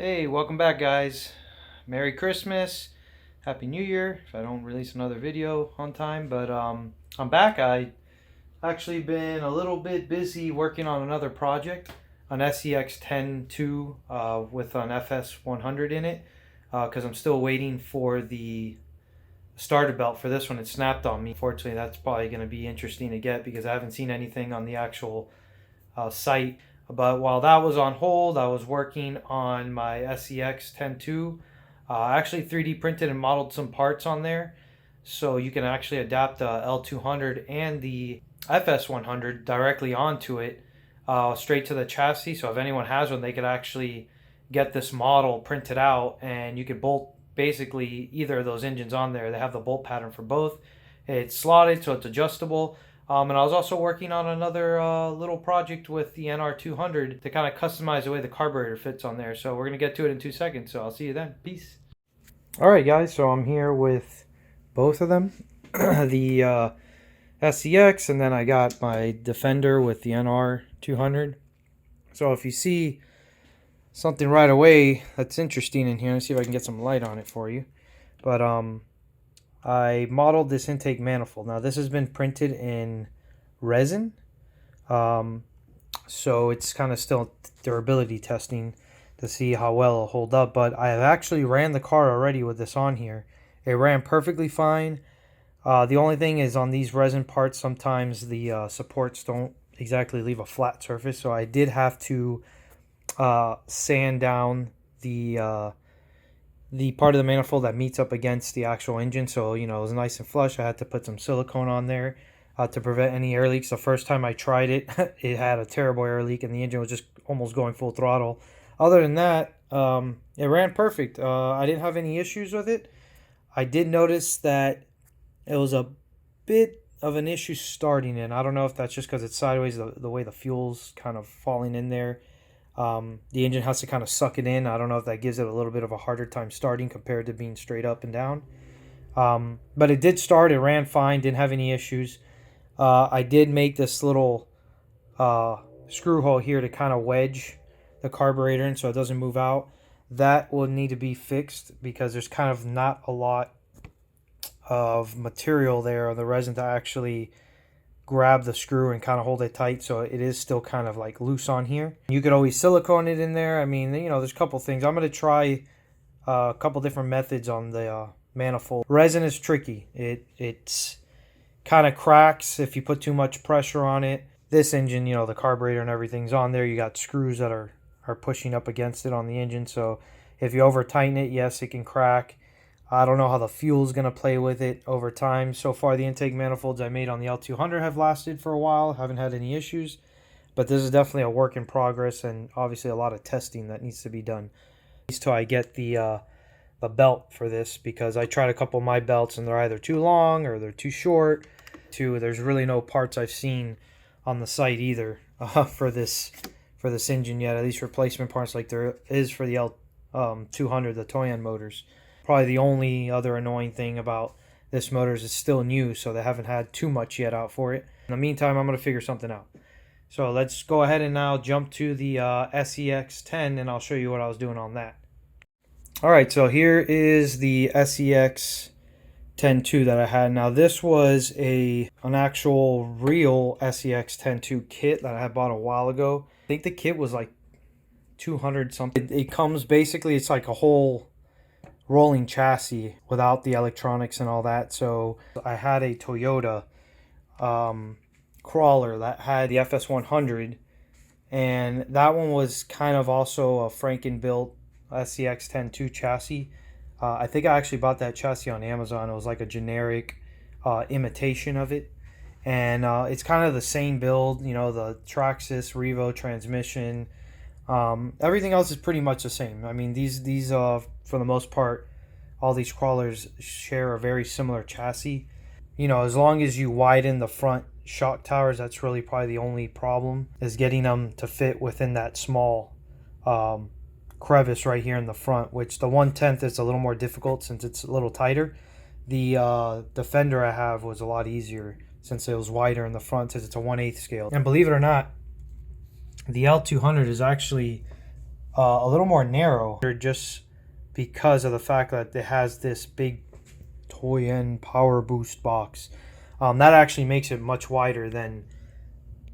Hey, welcome back, guys. Merry Christmas, Happy New Year. If I don't release another video on time, but I'm back. I actually been a little bit busy working on another project, an SCX10 II with an FS-100 in it, because I'm still waiting for the starter belt for this one. It snapped on me. Fortunately, that's probably going to be interesting to get because I haven't seen anything on the actual site. But while that was on hold, I was working on my SCX10 II. I actually 3D printed and modeled some parts on there, so you can actually adapt the L200 and the FS100 directly onto it, straight to the chassis. So if anyone has one, they could actually get this model printed out, and you could bolt basically either of those engines on there. They have the bolt pattern for both. It's slotted, so it's adjustable. And I was also working on another little project with the NR200 to kind of customize the way the carburetor fits on there. So we're going to get to it in 2 seconds. So I'll see you then. Peace. All right, guys. So I'm here with both of them. The SCX, and then I got my Defender with the NR200. So if you see something right away that's interesting in here, let's see if I can get some light on it for you. But I modeled this intake manifold. Now this has been printed in resin, so it's kind of still durability testing to see how well it'll hold up. But I have actually ran the car already with this on here. It ran perfectly fine. The only thing is on these resin parts, sometimes the supports don't exactly leave a flat surface, so I did have to sand down the part of the manifold that meets up against the actual engine. So, you know, it was nice and flush. I had to put some silicone on there to prevent any air leaks. The first time I tried it, it had a terrible air leak and the engine was just almost going full throttle. Other than that, it ran perfect. I didn't have any issues with it. I did notice that it was a bit of an issue starting in. I don't know if that's just because it's sideways, the way the fuel's kind of falling in there. The engine has to kind of suck it in. I don't know if that gives it a little bit of a harder time starting compared to being straight up and down. But it did start. It ran fine. Didn't have any issues. I did make this little screw hole here to kind of wedge the carburetor in so it doesn't move out. That will need to be fixed because there's kind of not a lot of material there on the resin to actually grab the screw and kind of hold it tight, so it is still kind of like loose on here. You could always silicone it in there. I mean, you know, there's a couple things. I'm going to try a couple different methods on the manifold. Resin is tricky. It's kind of cracks if you put too much pressure on it. This engine, you know, the carburetor and everything's on there. You got screws that are pushing up against it on the engine, so if you over tighten it, yes, it can crack. I don't know how the fuel is going to play with it over time. So far, the intake manifolds I made on the L200 have lasted for a while. Haven't had any issues. But this is definitely a work in progress and obviously a lot of testing that needs to be done. Until I get the belt for this, because I tried a couple of my belts and they're either too long or they're too short. There's really no parts I've seen on the site either for this engine yet. At least replacement parts like there is for the L200, the Toyan motors. Probably the only other annoying thing about this motor is it's still new, so they haven't had too much yet out for it. In the meantime, I'm going to figure something out. So let's go ahead and now jump to the SCX10 and I'll show you what I was doing on that. Alright, so here is the SCX10 II that I had. Now this was an actual real SCX10 II kit that I had bought a while ago. I think the kit was like 200 something. It comes basically, it's like a whole rolling chassis without the electronics and all that. So I had a Toyota crawler that had the FS100, and that one was kind of also a Franken-built SCX10 II chassis. I think I actually bought that chassis on Amazon. It was like a generic imitation of it, and it's kind of the same build, you know, the Traxxas Revo transmission. Everything else is pretty much the same. I mean, these for the most part, all these crawlers share a very similar chassis. You know, as long as you widen the front shock towers, that's really probably the only problem, is getting them to fit within that small crevice right here in the front, which the 1/10 is a little more difficult since it's a little tighter. The Defender I have was a lot easier since it was wider in the front, since it's a 1/8 scale. And believe it or not, the L200 is actually a little more narrow, just because of the fact that it has this big Toyan power boost box. That actually makes it much wider than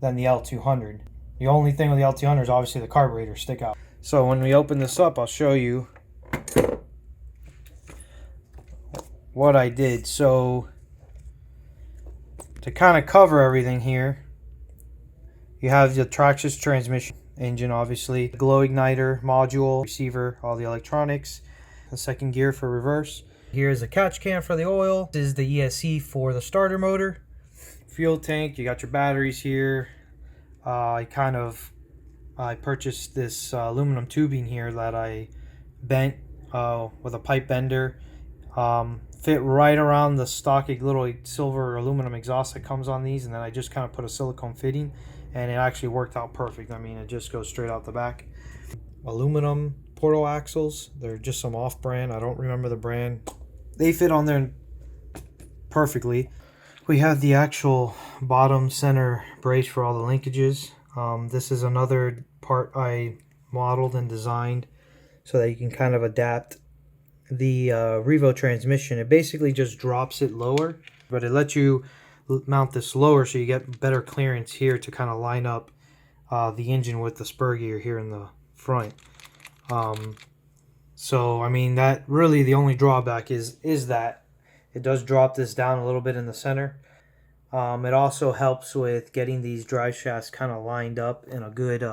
the L200. The only thing with the L200 is obviously the carburetors stick out. So when we open this up, I'll show you what I did. So to kind of cover everything here, you have the Traxxas transmission, engine obviously, glow igniter, module, receiver, all the electronics, the second gear for reverse. Here's the catch can for the oil. This is the ESC for the starter motor. Fuel tank, you got your batteries here. I purchased this aluminum tubing here that I bent with a pipe bender. Fit right around the stock little silver aluminum exhaust that comes on these, and then I just kind of put a silicone fitting, and it actually worked out perfect. I mean, it just goes straight out the back. Aluminum portal axles, they're just some off-brand, I don't remember the brand. They fit on there perfectly. We have the actual bottom center brace for all the linkages. This is another part I modeled and designed so that you can kind of adapt the Revo transmission. It basically just drops it lower, but it lets you mount this lower so you get better clearance here to kind of line up the engine with the spur gear here in the front. So I mean, that really the only drawback is that it does drop this down a little bit in the center. It also helps with getting these drive shafts kind of lined up in a good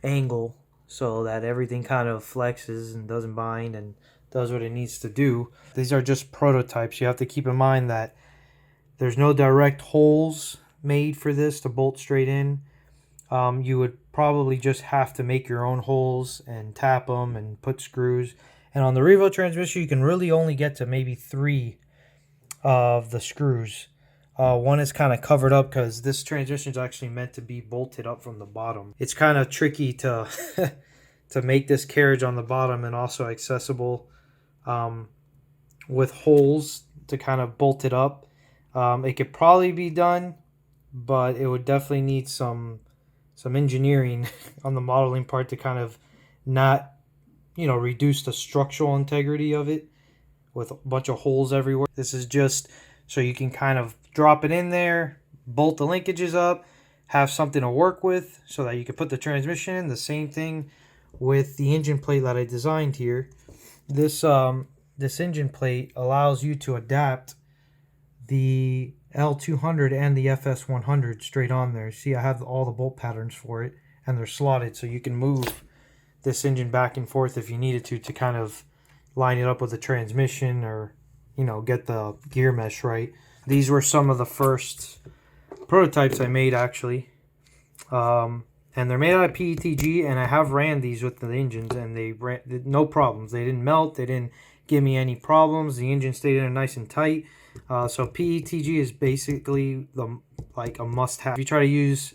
angle so that everything kind of flexes and doesn't bind and does what it needs to do. These are just prototypes. You have to keep in mind that there's no direct holes made for this to bolt straight in. You would probably just have to make your own holes and tap them and put screws. And on the Revo transmission, you can really only get to maybe 3 of the screws. One is kind of covered up because this transmission is actually meant to be bolted up from the bottom. It's kind of tricky to to make this carriage on the bottom and also accessible with holes to kind of bolt it up. It could probably be done, but it would definitely need some engineering on the modeling part to kind of not, reduce the structural integrity of it with a bunch of holes everywhere. This is just so you can kind of drop it in there, bolt the linkages up, have something to work with so that you can put the transmission in. The same thing with the engine plate that I designed here. This engine plate allows you to adapt the L200 and the FS-100 straight on there. See, I have all the bolt patterns for it, and they're slotted, so you can move this engine back and forth if you needed to kind of line it up with the transmission or, get the gear mesh right. These were some of the first prototypes I made, actually. And they're made out of PETG, and I have ran these with the engines, and they ran no problems. They didn't melt. They didn't give me any problems. The engine stayed in there nice and tight. So PETG is basically like a must-have. If you try to use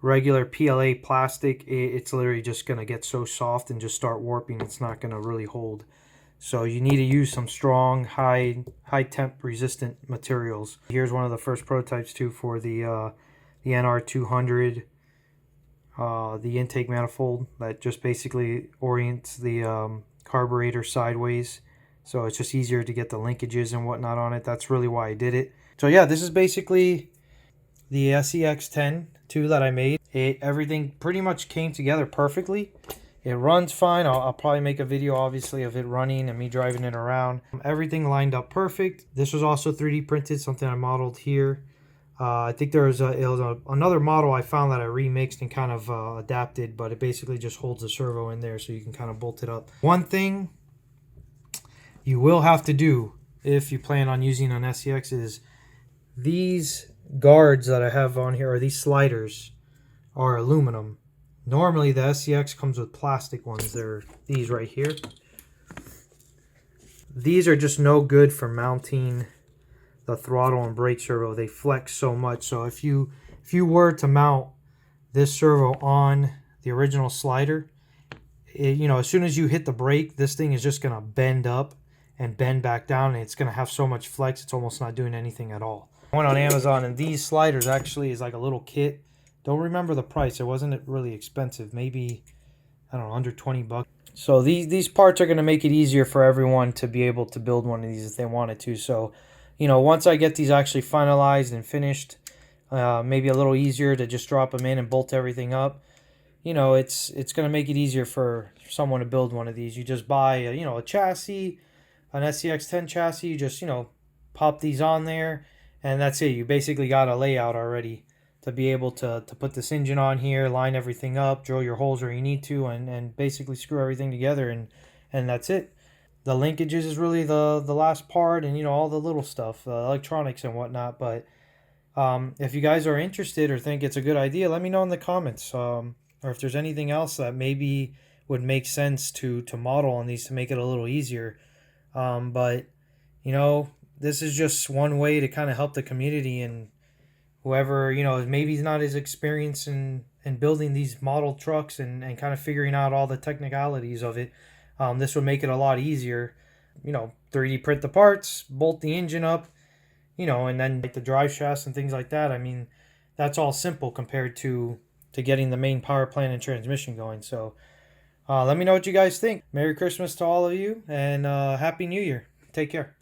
regular PLA plastic, it's literally just going to get so soft and just start warping. It's not going to really hold. So you need to use some strong, high temp resistant materials. Here's one of the first prototypes too for the NR200, the intake manifold that just basically orients the carburetor sideways. So it's just easier to get the linkages and whatnot on it. That's really why I did it. So yeah, this is basically the SCX10 II that I made. Everything pretty much came together perfectly. It runs fine. I'll probably make a video, obviously, of it running and me driving it around. Everything lined up perfect. This was also 3D printed, something I modeled here. I think there was another model I found that I remixed and kind of adapted, but it basically just holds the servo in there so you can kind of bolt it up. One thing you will have to do if you plan on using an SCX is these guards that I have on here, or these sliders, are aluminum. Normally the SCX comes with plastic ones. They're these right here. These are just no good for mounting the throttle and brake servo. They flex so much. So if you were to mount this servo on the original slider, as soon as you hit the brake, this thing is just going to bend up and bend back down, and it's going to have so much flex it's almost not doing anything at all. I went on Amazon, and these sliders actually is like a little kit. Don't remember the price. It wasn't really expensive. Maybe I don't know, under 20 bucks. So these parts are going to make it easier for everyone to be able to build one of these if they wanted to. So, once I get these actually finalized and finished, maybe a little easier to just drop them in and bolt everything up. It's going to make it easier for someone to build one of these. You just buy a chassis, an SCX10 chassis. You just pop these on there, and that's it. You basically got a layout already to be able to put this engine on here, line everything up, drill your holes where you need to, and basically screw everything together, and that's it. The linkages is really the last part, and all the little stuff, electronics and whatnot. But if you guys are interested or think it's a good idea, let me know in the comments. Or if there's anything else that maybe would make sense to model on these to make it a little easier. But this is just one way to kind of help the community, and whoever maybe is not as experienced in building these model trucks and kind of figuring out all the technicalities of it. This would make it a lot easier. 3D print the parts, bolt the engine up, and then like the drive shafts and things like that. I mean, that's all simple compared to getting the main power plant and transmission going. So let me know what you guys think. Merry Christmas to all of you, and Happy New Year. Take care.